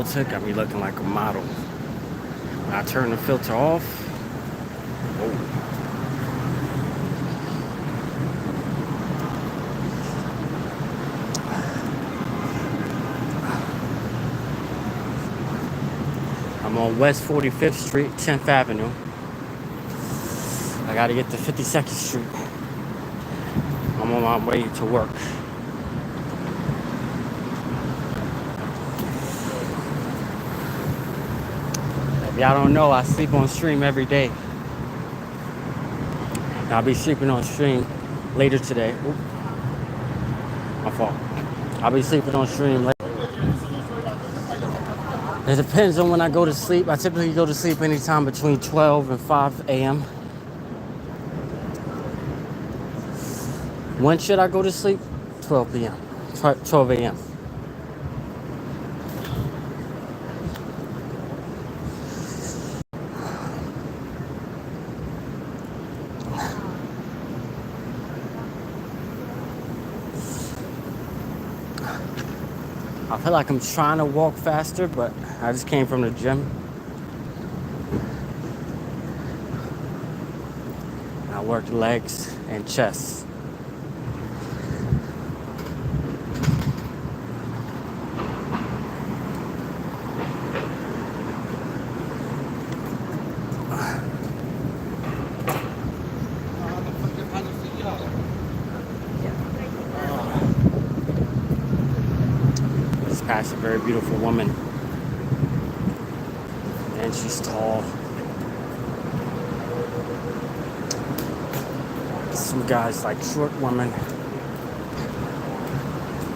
filter, got me looking like a model. When I turn the filter off, oh. I'm on West 45th Street, 10th Avenue. I gotta get to 52nd Street. I'm on my way to work. If y'all don't know, I sleep on stream every day. I'll be sleeping on stream later today. Oop. My fault. I'll be sleeping on stream later. It depends on when I go to sleep. I typically go to sleep anytime between 12 and 5 a.m. When should I go to sleep? 12 p.m. 12 a.m. I feel like I'm trying to walk faster, but I just came from the gym. I worked legs and chest. Past a very beautiful woman, and she's tall. Some guys like short women.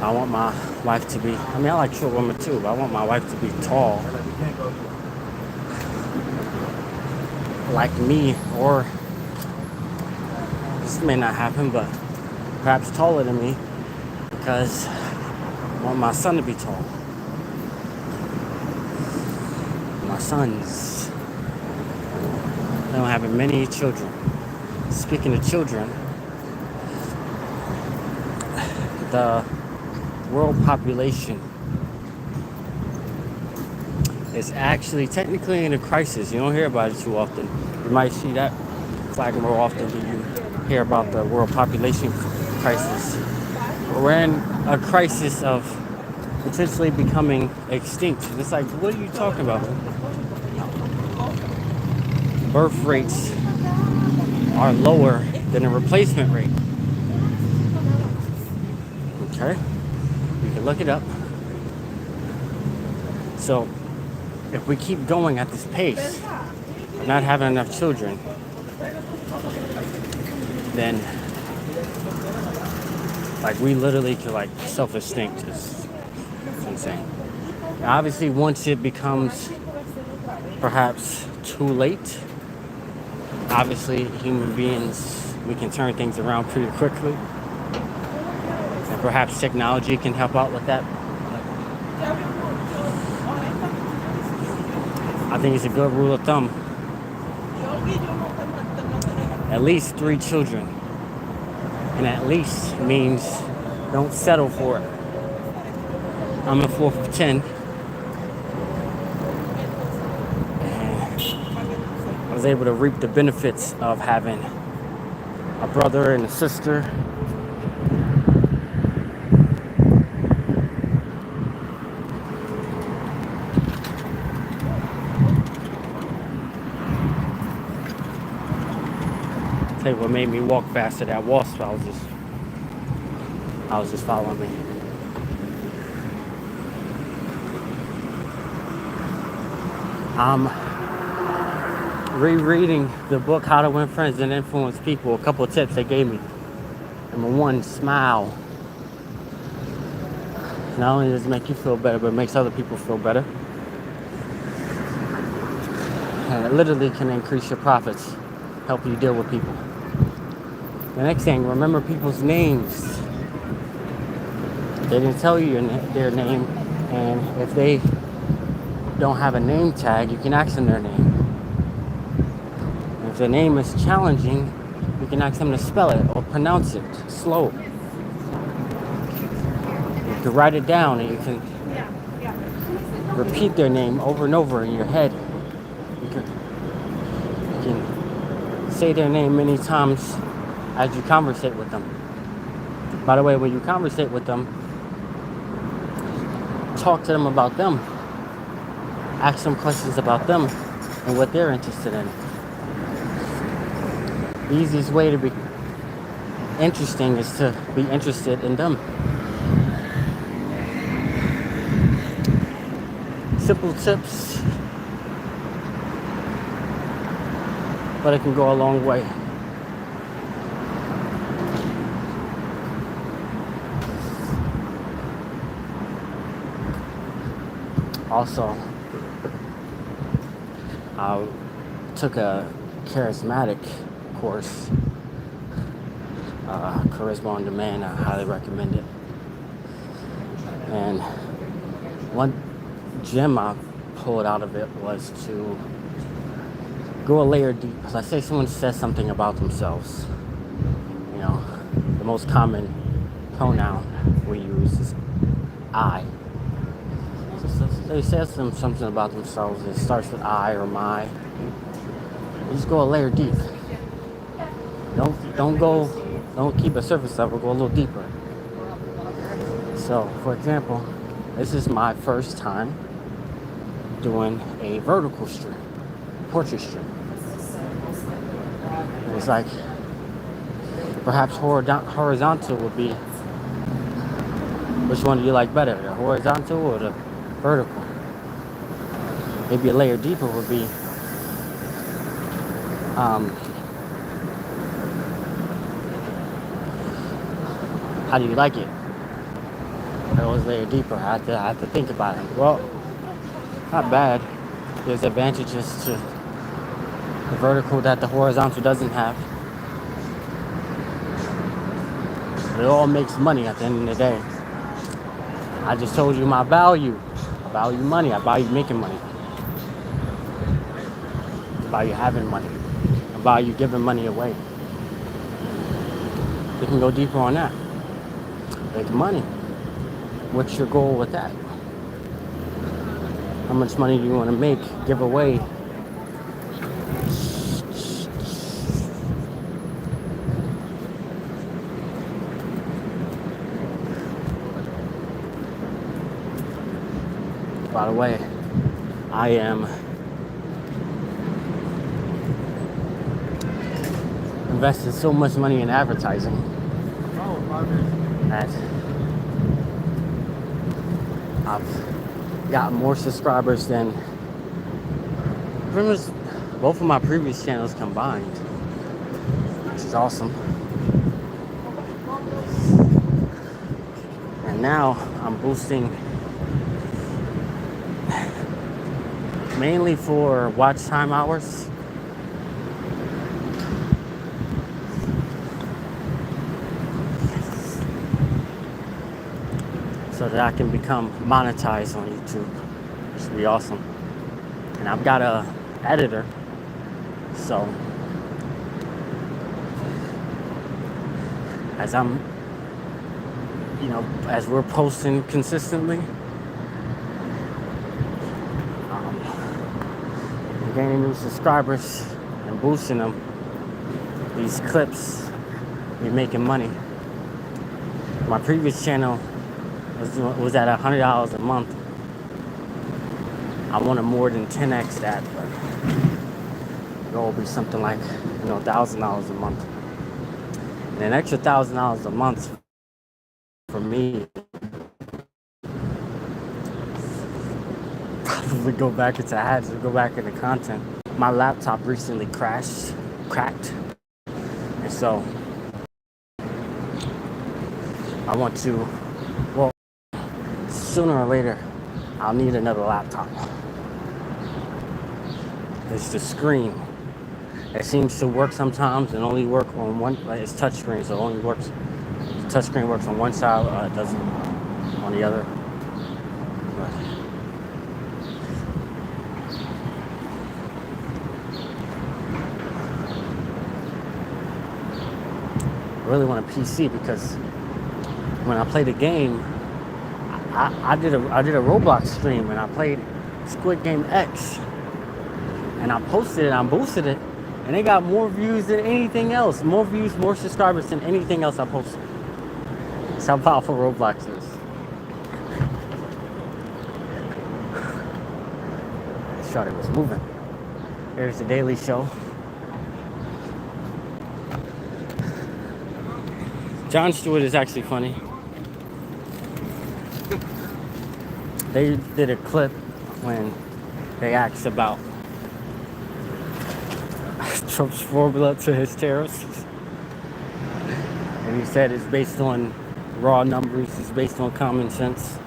I want my wife to be, I mean, I like short women too, but I want my wife to be tall, like me, or this may not happen, but perhaps taller than me, because I want my son to be tall. My sons. I don't have many children. Speaking of children, the world population is actually technically in a crisis. You don't hear about it too often. You might see that flag more often than you hear about the world population crisis. We're in a crisis of potentially becoming extinct. It's like, what are you talking about? Birth rates are lower than a replacement rate. Okay? You can look it up. So, if we keep going at this pace, not having enough children, then like we literally could like self-extinct. It's insane. Obviously, once it becomes perhaps too late, obviously human beings, we can turn things around pretty quickly, and perhaps technology can help out with that. I think it's a good rule of thumb. At least 3 children. And at least means don't settle for it. I'm a 4th of 10. And I was able to reap the benefits of having a brother and a sister. Tell you what made me walk faster, that wasp. I was just following me. I'm rereading the book How to Win Friends and Influence People. A couple of tips they gave me. Number 1, smile. Not only does it make you feel better, but it makes other people feel better. And it literally can increase your profits, help you deal with people. The next thing, remember people's names. They didn't tell you their name, and if they don't have a name tag, you can ask them their name. And if their name is challenging, you can ask them to spell it or pronounce it slow. You can write it down, and you can repeat their name over and over in your head. You can say their name many times as you conversate with them. By the way, when you conversate with them, talk to them about them. Ask them questions about them and what they're interested in. The easiest way to be interesting is to be interested in them. Simple tips, but it can go a long way. Also, I took a charismatic course, Charisma on Demand. I highly recommend it. And one gem I pulled out of it was to go a layer deep. Let's say someone says something about themselves. You know, the most common pronoun we use is I. So they say something about themselves. It starts with I or my. You just go a layer deep. Don't keep a surface level. Go a little deeper. So, for example, this is my first time doing a vertical strip, portrait strip. And it's like, perhaps horizontal would be, which one do you like better, the horizontal or the vertical? Maybe a layer deeper would be, how do you like it? That was a layer deeper. I had to think about it. Well, not bad. There's advantages to the vertical that the horizontal doesn't have. It all makes money at the end of the day. I just told you my value. I value money. I value making money. I value having money. I value giving money away. We can go deeper on that. Make money. What's your goal with that? How much money do you want to make? Give away. By the way, I am invested so much money in advertising that I've got more subscribers than pretty much both of my previous channels combined, which is awesome. And now I'm boosting mainly for watch time hours. So that I can become monetized on YouTube, which would be awesome. And I've got a editor, so as as we're posting consistently, gaining new subscribers and boosting them, these clips, be making money. My previous channel was at $100 a month. I wanted more than 10x that, but the goal will be something like $1,000 a month. And an extra $1,000 a month for me probably go back into ads or go back into content. My laptop recently cracked, and so I want to, well, sooner or later, I'll need another laptop. It's the screen. It seems to work sometimes and only work on one. It's touchscreen, so it only works. Touchscreen works on one side, it doesn't on the other. But I really want a PC because when I play the game, I did a Roblox stream and I played Squid Game X and I posted it, I boosted it, and it got more views than anything else. More views, more subscribers than anything else I posted. That's how powerful Roblox is. Shorty was moving. Here's the Daily Show. Jon Stewart is actually funny. They did a clip when they asked about Trump's formula to his tariffs. And he said it's based on raw numbers, it's based on common sense,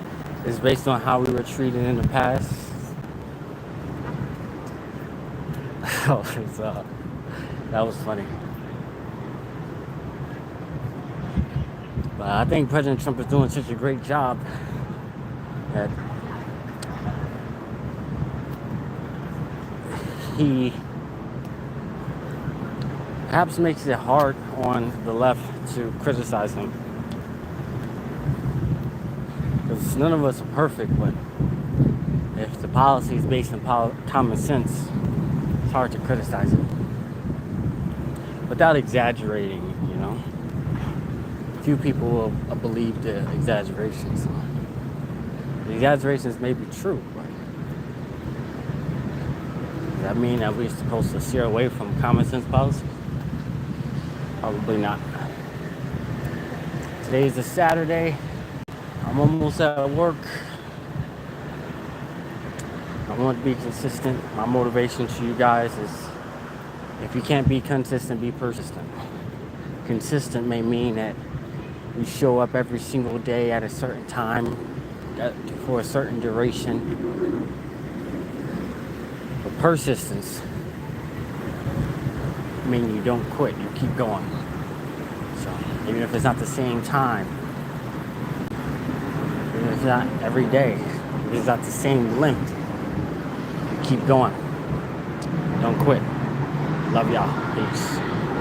it's based on how we were treated in the past. That was funny. But I think President Trump is doing such a great job that he perhaps makes it hard on the left to criticize him. Because none of us are perfect, but if the policy is based on common sense, it's hard to criticize it. Without exaggerating, you know. Few people will believe the exaggerations. The exaggerations may be true, but does that mean that we're supposed to steer away from common sense policies? Probably not. Today is a Saturday. I'm almost at work. I want to be consistent. My motivation to you guys is, if you can't be consistent, be persistent. Consistent may mean that we show up every single day at a certain time for a certain duration. But persistence means you don't quit, you keep going. So even if it's not the same time, even if it's not every day, if it's not the same length, you keep going. Don't quit. Love y'all. Peace.